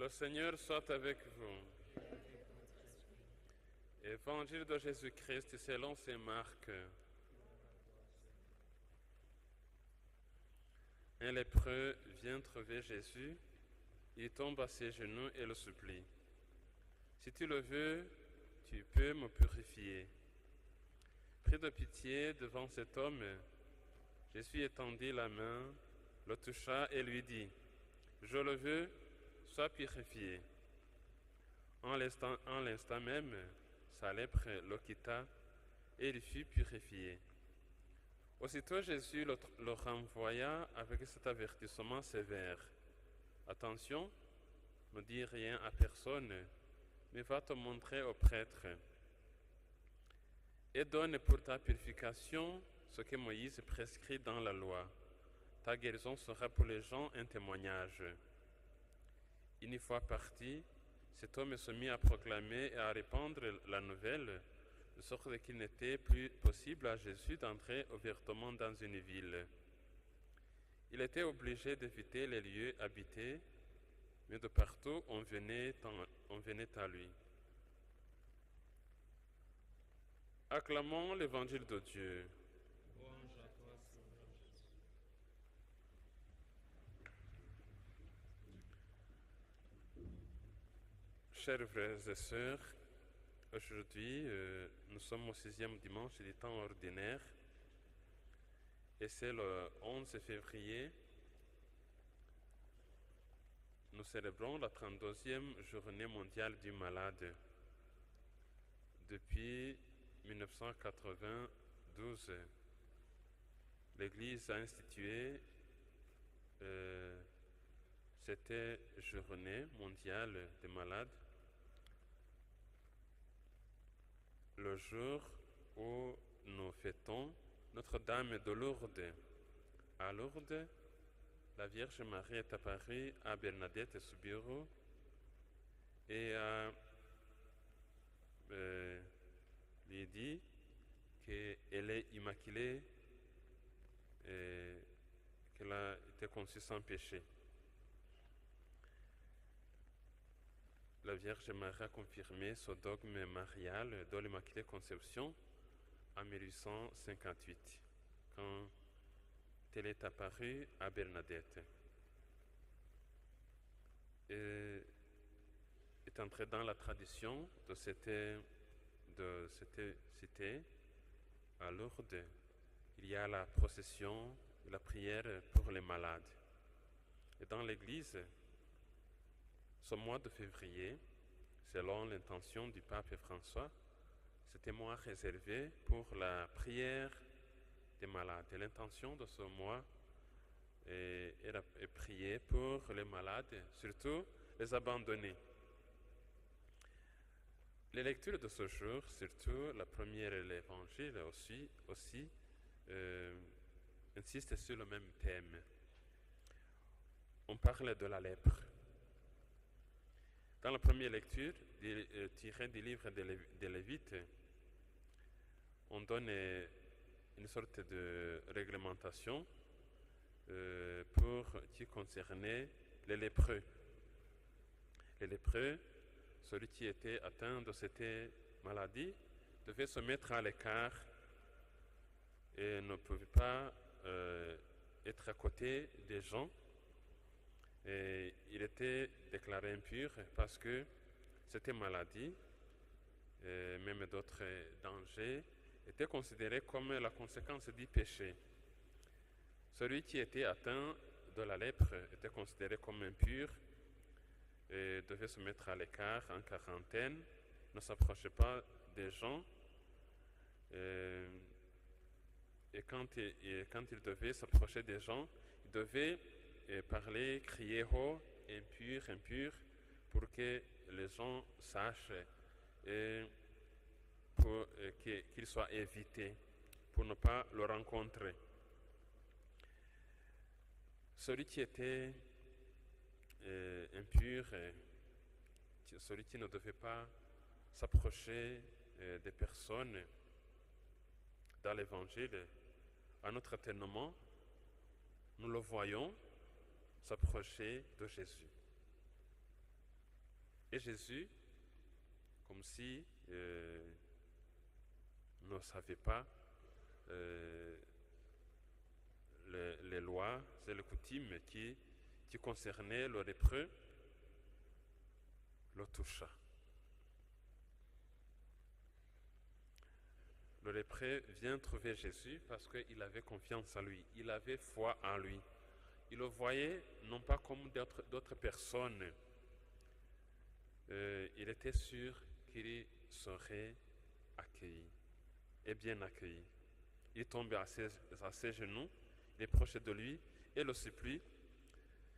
Le Seigneur soit avec vous. Évangile de Jésus-Christ selon saint Marc. Un lépreux vient trouver Jésus, il tombe à ses genoux et le supplie. Si tu le veux, tu peux me purifier. Pris de pitié devant cet homme, Jésus étendit la main, le toucha et lui dit, « Je le veux, sois purifié. » En l'instant même, sa lèpre le quitta et il fut purifié. Aussitôt Jésus le renvoya avec cet avertissement sévère. « Attention, ne dis rien à personne, mais va te montrer au prêtre. Et donne pour ta purification ce que Moïse prescrit dans la loi. Ta guérison sera pour les gens un témoignage. » Une fois parti, cet homme se mit à proclamer et à répandre la nouvelle, de sorte qu'il n'était plus possible à Jésus d'entrer ouvertement dans une ville. Il était obligé d'éviter les lieux habités, mais de partout on venait à lui. Acclamons l'évangile de Dieu. Louange à toi, Seigneur Jésus. Chers frères et sœurs, aujourd'hui nous sommes au 6e dimanche du temps ordinaire et c'est le 11 février. Nous célébrons la 32e journée mondiale du malade. Depuis 1992, l'Église a institué cette journée mondiale des malades, le jour où nous fêtons Notre-Dame de Lourdes. À Lourdes, la Vierge Marie est apparue à Bernadette Soubirous et lui dit qu'elle est immaculée et qu'elle a été conçue sans péché. La Vierge Marie a confirmé ce dogme marial de l'Immaculée Conception en 1858, quand elle est apparue à Bernadette. Et est entrée dans la tradition de cette cité à Lourdes. Il y a la procession, la prière pour les malades. Et dans l'Église, ce mois de février, selon l'intention du pape François, c'était un mois réservé pour la prière des malades. Et l'intention de ce mois est prier pour les malades, surtout les abandonnés. Les lectures de ce jour, surtout la première et l'Évangile aussi insistent sur le même thème. On parle de la lèpre. Dans la première lecture, tirée du livre des Lévites, on donne une sorte de réglementation qui concernait les lépreux. Les lépreux, celui qui était atteint de cette maladie, devait se mettre à l'écart et ne pouvait pas être à côté des gens. Et il était déclaré impur parce que cette maladie, et même d'autres dangers, était considérée comme la conséquence du péché. Celui qui était atteint de la lèpre était considéré comme impur et devait se mettre à l'écart, en quarantaine, ne s'approchait pas des gens. Et quand il devait s'approcher des gens, il devait parler, crier haut, impur, impur, pour que les gens sachent et pour qu'il soit évité, pour ne pas le rencontrer. Celui qui était impur, celui qui ne devait pas s'approcher des personnes dans l'Évangile, à notre étonnement, nous le voyons s'approcher de Jésus. Et Jésus, comme si ne savait pas les lois et les coutumes qui concernaient le lépreux, le toucha. Le lépreux vient trouver Jésus parce qu'il avait confiance en lui, il avait foi en lui. Il le voyait non pas comme d'autres personnes. Il était sûr qu'il serait accueilli et bien accueilli. Il tombe à ses genoux, il est proche de lui et le supplie,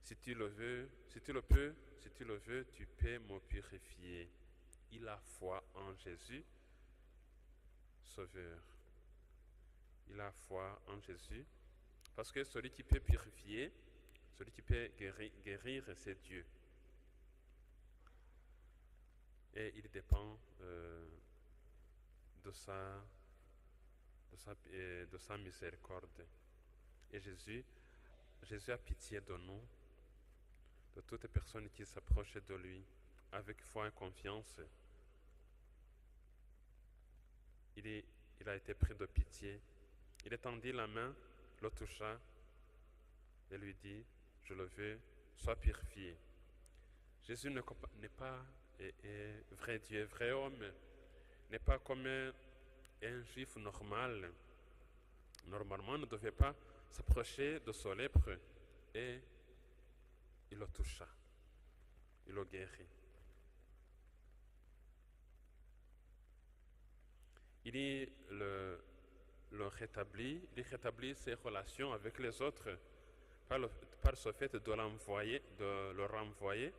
si tu le veux, si tu le peux, tu peux me purifier. Il a foi en Jésus, Sauveur. Il a foi en Jésus, parce que celui qui peut purifier, celui qui peut guérir, c'est Dieu. Et il dépend de sa miséricorde. Et Jésus a pitié de nous, de toutes les personnes qui s'approchent de lui avec foi et confiance. Il a été pris de pitié. Il étendit la main, le toucha et lui dit, je le veux, sois purifié. Jésus n'est pas vrai Dieu, vrai homme, n'est pas comme un juif normal. Normalement, ne devait pas s'approcher de ce lèpre et il le toucha, il le guérit. Il le rétablit, il rétablit ses relations avec les autres par ce fait de le renvoyer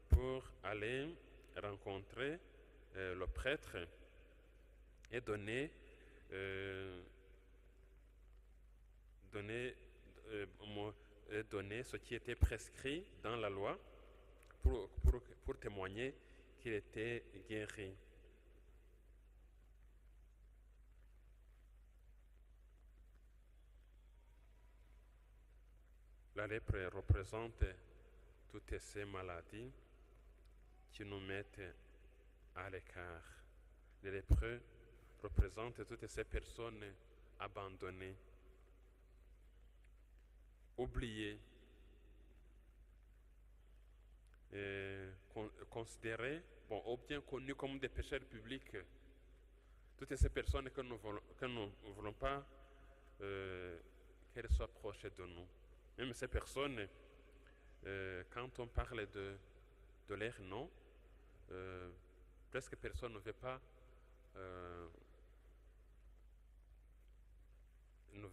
pour aller rencontrer le prêtre et donner ce qui était prescrit dans la loi pour témoigner qu'il était guéri. La lèpre représente toutes ces maladies qui nous mettent à l'écart. Les lépreux représentent toutes ces personnes abandonnées, oubliées, considérées, ou bien connues comme des pécheurs publics. Toutes ces personnes que nous ne voulons pas qu'elles soient proches de nous. Même ces personnes, quand on parle de leur nom, presque personne ne veut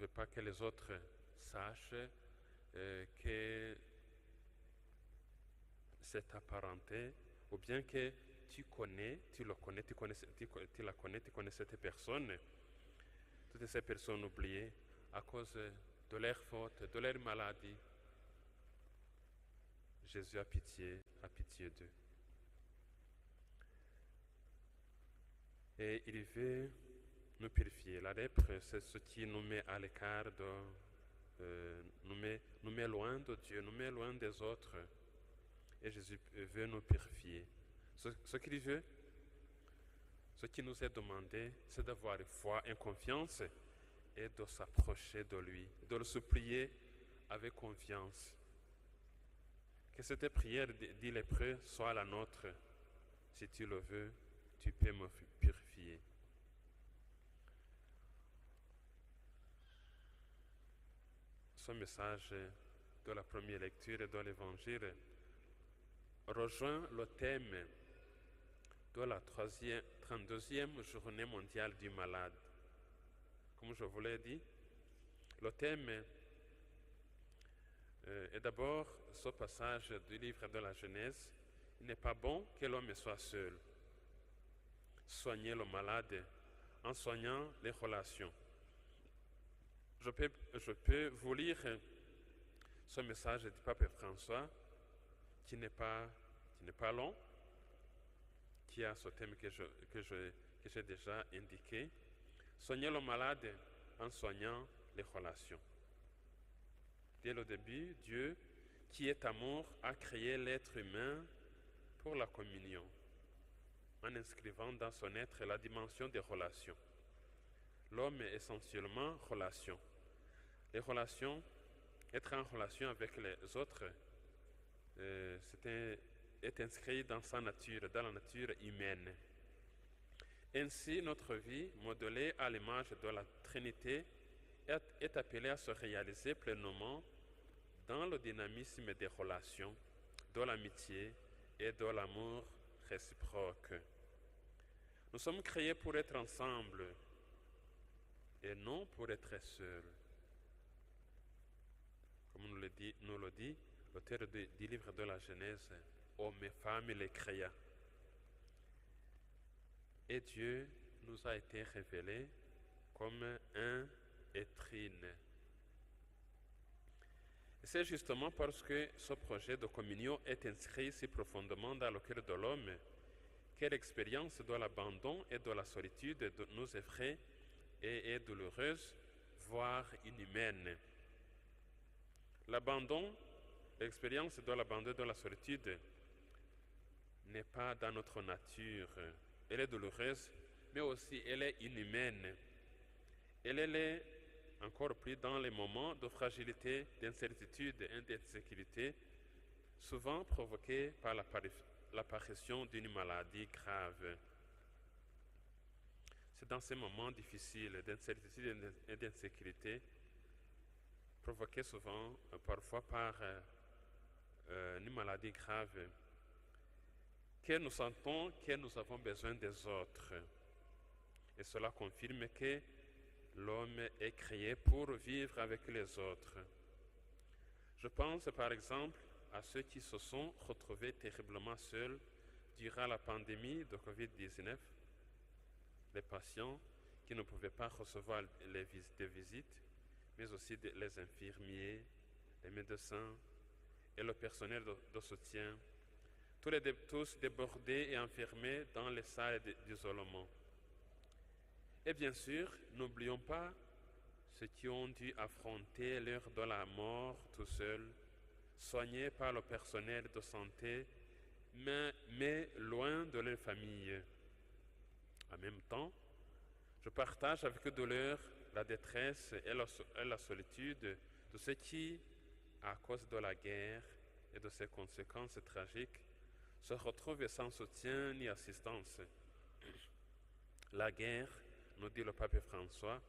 pas que les autres sachent que c'est apparenté, ou bien que tu la connais, tu connais cette personne. Toutes ces personnes oubliées à cause de leur faute, de leur maladie. Jésus a pitié d'eux. Et il veut nous purifier. La lèpre, c'est ce qui nous met à l'écart, nous met loin de Dieu, nous met loin des autres. Et Jésus veut nous purifier. Ce qu'il veut, ce qui nous est demandé, c'est d'avoir foi et confiance et de s'approcher de lui, de le supplier avec confiance. Que cette prière, dit lépreux, soit la nôtre. Si tu le veux, tu peux me purifier. Ce message de la première lecture de l'Évangile rejoint le thème de la 32e journée mondiale du malade. Comme je vous l'ai dit, le thème est d'abord ce passage du livre de la Genèse. Il n'est pas bon que l'homme soit seul. Soigner le malade en soignant les relations. Je peux vous lire ce message du pape François qui n'est pas long, qui a ce thème que j'ai déjà indiqué. Soigner le malade en soignant les relations. Dès le début, Dieu, qui est amour, a créé l'être humain pour la communion, en inscrivant dans son être la dimension des relations. L'homme est essentiellement relation. Les relations, être en relation avec les autres, est inscrit dans sa nature, dans la nature humaine. Ainsi, notre vie, modelée à l'image de la Trinité, est appelée à se réaliser pleinement dans le dynamisme des relations, de l'amitié et de l'amour réciproque. Nous sommes créés pour être ensemble et non pour être seuls. Comme nous le dit l'auteur du livre de la Genèse, hommes et femmes les créa. Et Dieu nous a été révélé comme un et trine. Et c'est justement parce que ce projet de communion est inscrit si profondément dans le cœur de l'homme que l'expérience de l'abandon et de la solitude nous effraie et est douloureuse, voire inhumaine. L'expérience de l'abandon et de la solitude n'est pas dans notre nature. Elle est douloureuse, mais aussi elle est inhumaine. Elle est encore plus dans les moments de fragilité, d'incertitude et d'insécurité, souvent provoqués par l'apparition d'une maladie grave. C'est dans ces moments difficiles d'incertitude et d'insécurité, provoqués souvent, parfois par une maladie grave, que nous sentons que nous avons besoin des autres. Et cela confirme que l'homme est créé pour vivre avec les autres. Je pense par exemple à ceux qui se sont retrouvés terriblement seuls durant la pandémie de Covid-19, les patients qui ne pouvaient pas recevoir des visites, mais aussi les infirmiers, les médecins et le personnel de soutien, tous débordés et enfermés dans les salles d'isolement. Et bien sûr, n'oublions pas ceux qui ont dû affronter l'heure de la mort tout seuls, soignés par le personnel de santé, mais loin de leur famille. En même temps, je partage avec douleur la détresse et la solitude de ceux qui, à cause de la guerre et de ses conséquences tragiques, se retrouvent sans soutien ni assistance. La guerre, nous dit le pape François,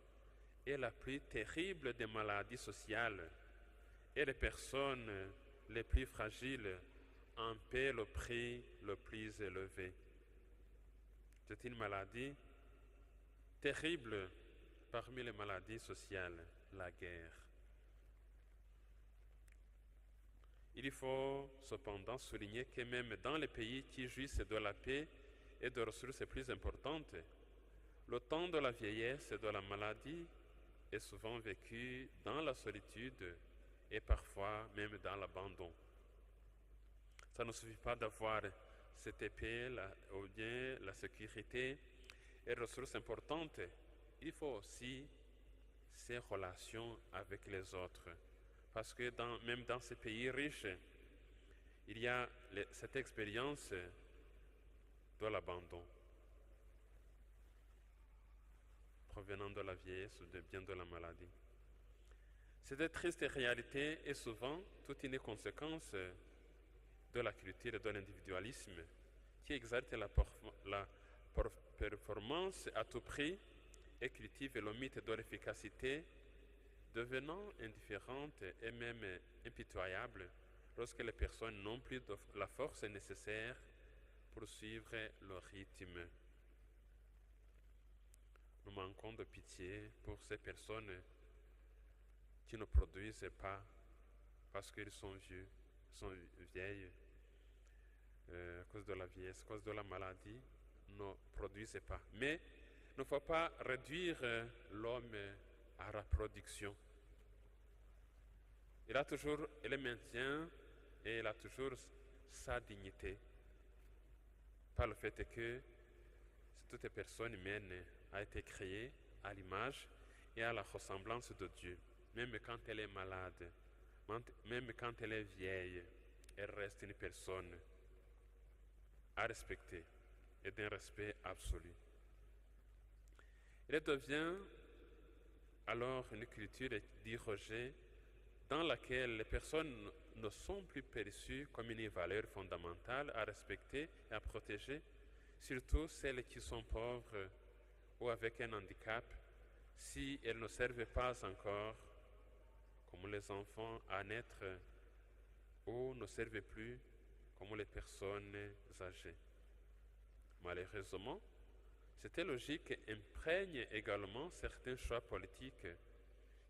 est la plus terrible des maladies sociales et les personnes les plus fragiles en paient le prix le plus élevé. C'est une maladie terrible parmi les maladies sociales, la guerre. Il faut cependant souligner que même dans les pays qui jouissent de la paix et de ressources plus importantes, le temps de la vieillesse et de la maladie est souvent vécu dans la solitude et parfois même dans l'abandon. Ça ne suffit pas d'avoir cette paix ou bien la sécurité et ressources importantes. Il faut aussi ces relations avec les autres. Parce que même dans ces pays riches, il y a cette expérience de l'abandon provenant de la vieillesse ou bien de la maladie. Cette triste réalité est souvent toute une conséquence de la culture et de l'individualisme qui exalte la performance à tout prix et cultive le mythe de l'efficacité, devenant indifférente et même impitoyable lorsque les personnes n'ont plus la force nécessaire pour suivre le rythme. Nous manquons de pitié pour ces personnes qui ne produisent pas parce qu'ils sont vieux, sont vieilles, à cause de la vieillesse, à cause de la maladie, ne produisent pas. Mais il ne faut pas réduire l'homme à la production. Il le maintient et il a toujours sa dignité par le fait que toute personne humaine a été créée à l'image et à la ressemblance de Dieu. Même quand elle est malade, même quand elle est vieille, elle reste une personne. à respecter et d'un respect absolu. Il devient alors une culture dit Roger dans laquelle les personnes ne sont plus perçues comme une valeur fondamentale à respecter et à protéger, surtout celles qui sont pauvres ou avec un handicap, si elles ne servent pas encore comme les enfants à naître ou ne servent plus comme les personnes âgées. Malheureusement, cette logique imprègne également certains choix politiques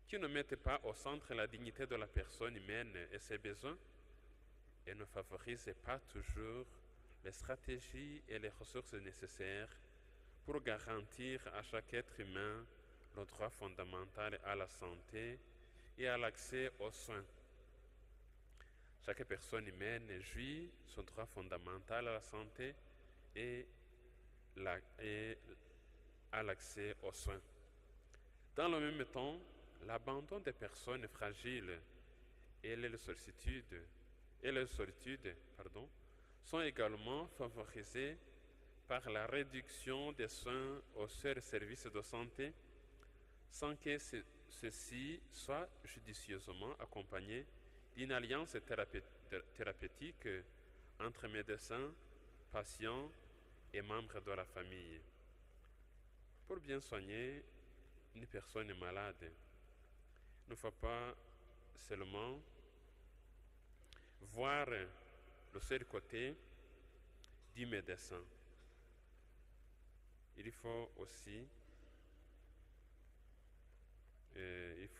qui ne mettent pas au centre la dignité de la personne humaine et ses besoins et ne favorisent pas toujours les stratégies et les ressources nécessaires pour garantir à chaque être humain le droit fondamental à la santé et à l'accès aux soins. Chaque personne humaine jouit son droit fondamental à la santé et à l'accès aux soins. Dans le même temps, l'abandon des personnes fragiles et les solitudes sont également favorisés par la réduction des soins aux seuls services de santé sans que ceux-ci soient judicieusement accompagnés d'une alliance thérapeutique entre médecins, patients et membres de la famille. Pour bien soigner une personne malade, il ne faut pas seulement voir le seul côté du médecin. Il faut aussi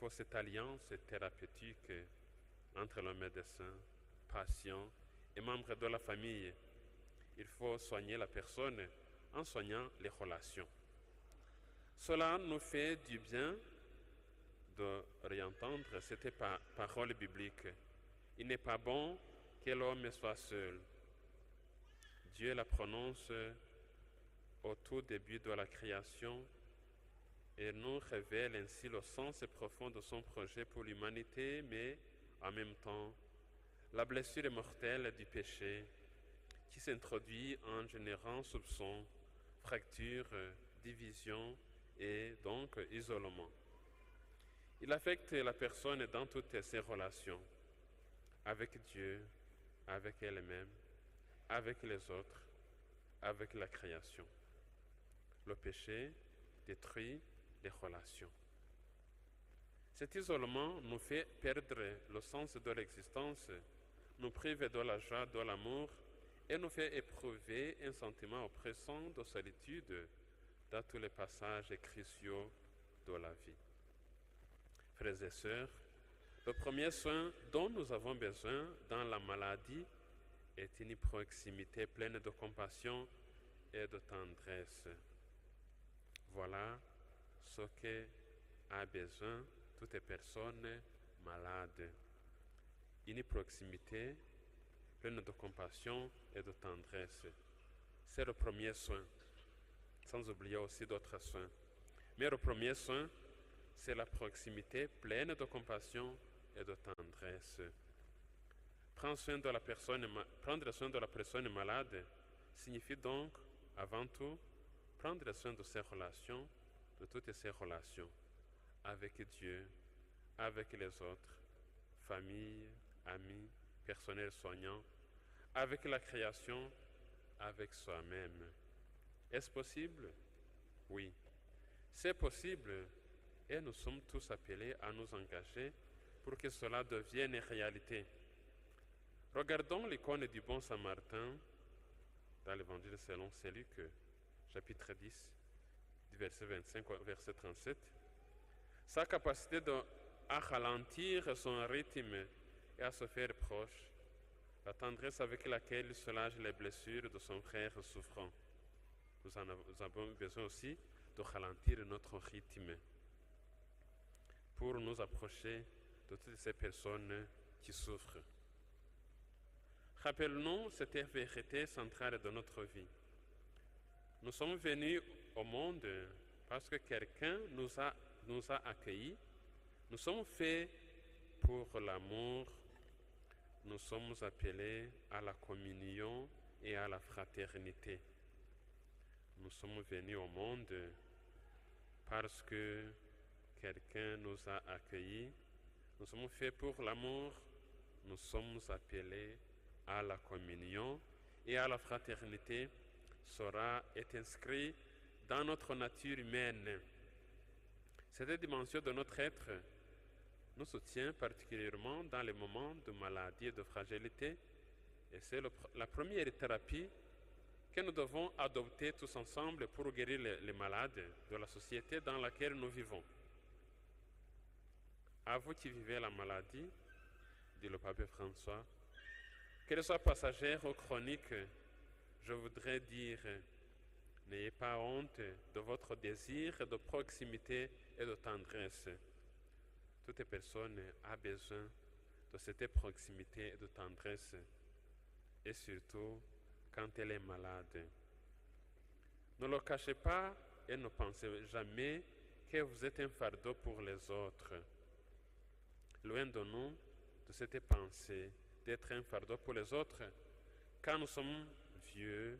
cette alliance thérapeutique entre le médecin, patient et membre de la famille. Il faut soigner la personne en soignant les relations. Cela nous fait du bien de réentendre cette parole biblique. Il n'est pas bon que l'homme soit seul. Dieu la prononce au tout début de la création et nous révèle ainsi le sens profond de son projet pour l'humanité, mais en même temps, la blessure mortelle du péché qui s'introduit en générant soupçons, fractures, divisions et donc isolement. Il affecte la personne dans toutes ses relations, avec Dieu, avec elle-même, avec les autres, avec la création. Le péché détruit les relations. Cet isolement nous fait perdre le sens de l'existence, nous prive de la joie, de l'amour et nous fait éprouver un sentiment oppressant de solitude dans tous les passages cruciaux de la vie. Frères et sœurs, le premier soin dont nous avons besoin dans la maladie est une proximité pleine de compassion et de tendresse. Voilà ce qu'a besoin toute personne malade. Une proximité pleine de compassion et de tendresse. C'est le premier soin, sans oublier aussi d'autres soins. Mais le premier soin, c'est la proximité pleine de compassion et de tendresse. Prendre soin de la personne malade signifie donc, avant tout, prendre soin de ses relations, de toutes ses relations, avec Dieu, avec les autres, famille, amis, personnel soignant, avec la création, avec soi-même. Est-ce possible? Oui. C'est possible et nous sommes tous appelés à nous engager pour que cela devienne réalité. Regardons l'icône du bon Samaritain dans l'Évangile selon Saint Luc, chapitre 10, du verset 25 au verset 37. Sa capacité à ralentir son rythme et à se faire proche, la tendresse avec laquelle il soulage les blessures de son frère souffrant. Nous avons besoin aussi de ralentir notre rythme pour nous approcher de toutes ces personnes qui souffrent. Rappelons-nous cette vérité centrale de notre vie. Nous sommes venus au monde parce que quelqu'un nous a accueillis. Nous sommes faits pour l'amour. Nous sommes appelés à la communion et à la fraternité. Nous sommes venus au monde parce que quelqu'un nous a accueillis. Nous sommes faits pour l'amour. Nous sommes appelés à la communion et à la fraternité est inscrit dans notre nature humaine. Cette dimension de notre être nous soutient particulièrement dans les moments de maladie et de fragilité. Et c'est la première thérapie que nous devons adopter tous ensemble pour guérir les malades de la société dans laquelle nous vivons. À vous qui vivez la maladie, dit le pape François, qu'elle soit passagère ou chronique, je voudrais dire, n'ayez pas honte de votre désir de proximité et de tendresse. Toute personne a besoin de cette proximité et de tendresse, et surtout quand elle est malade. Ne le cachez pas et ne pensez jamais que vous êtes un fardeau pour les autres. Loin de nous de cette pensée d'être un fardeau pour les autres quand nous sommes vieux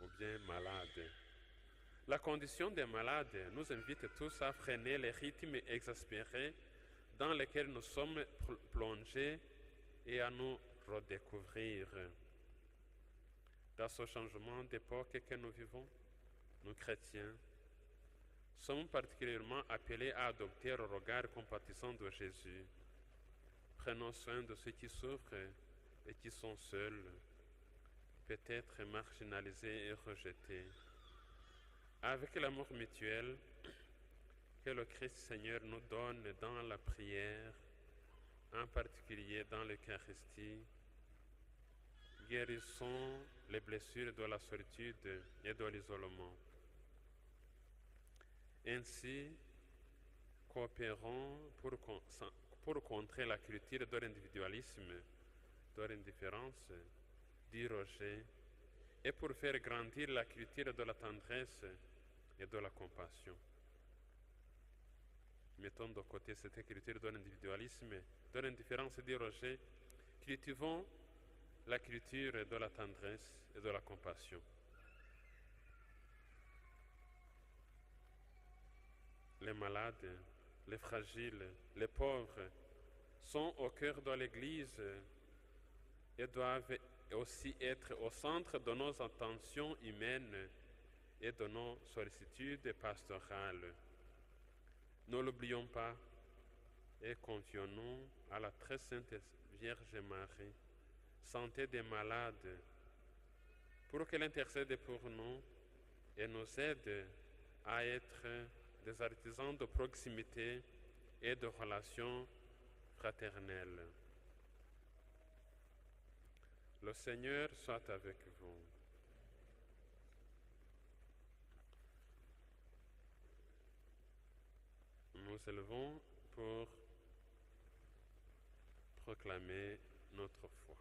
ou bien malades. La condition des malades nous invite tous à freiner les rythmes exaspérés dans lesquels nous sommes plongés et à nous redécouvrir. Dans ce changement d'époque que nous vivons, nous chrétiens sommes particulièrement appelés à adopter le regard compatissant de Jésus. Prenons soin de ceux qui souffrent et qui sont seuls, peut-être marginalisés et rejetés. Avec l'amour mutuel que le Christ Seigneur nous donne dans la prière, en particulier dans l'Eucharistie, guérissons les blessures de la solitude et de l'isolement. Ainsi, coopérons pour contrer la culture de l'individualisme, de l'indifférence, du rejet, et pour faire grandir la culture de la tendresse et de la compassion. Mettons de côté cette culture de l'individualisme, de l'indifférence et du rejet, cultivons la culture de la tendresse et de la compassion. Les malades, les fragiles, les pauvres sont au cœur de l'Église et doivent aussi être au centre de nos attentions humaines et de nos sollicitudes pastorales. Ne l'oublions pas et confions-nous à la très sainte Vierge Marie, santé des malades, pour qu'elle intercède pour nous et nous aide à être des artisans de proximité et de relations fraternelles. Le Seigneur soit avec vous. Nous élevons pour proclamer notre foi.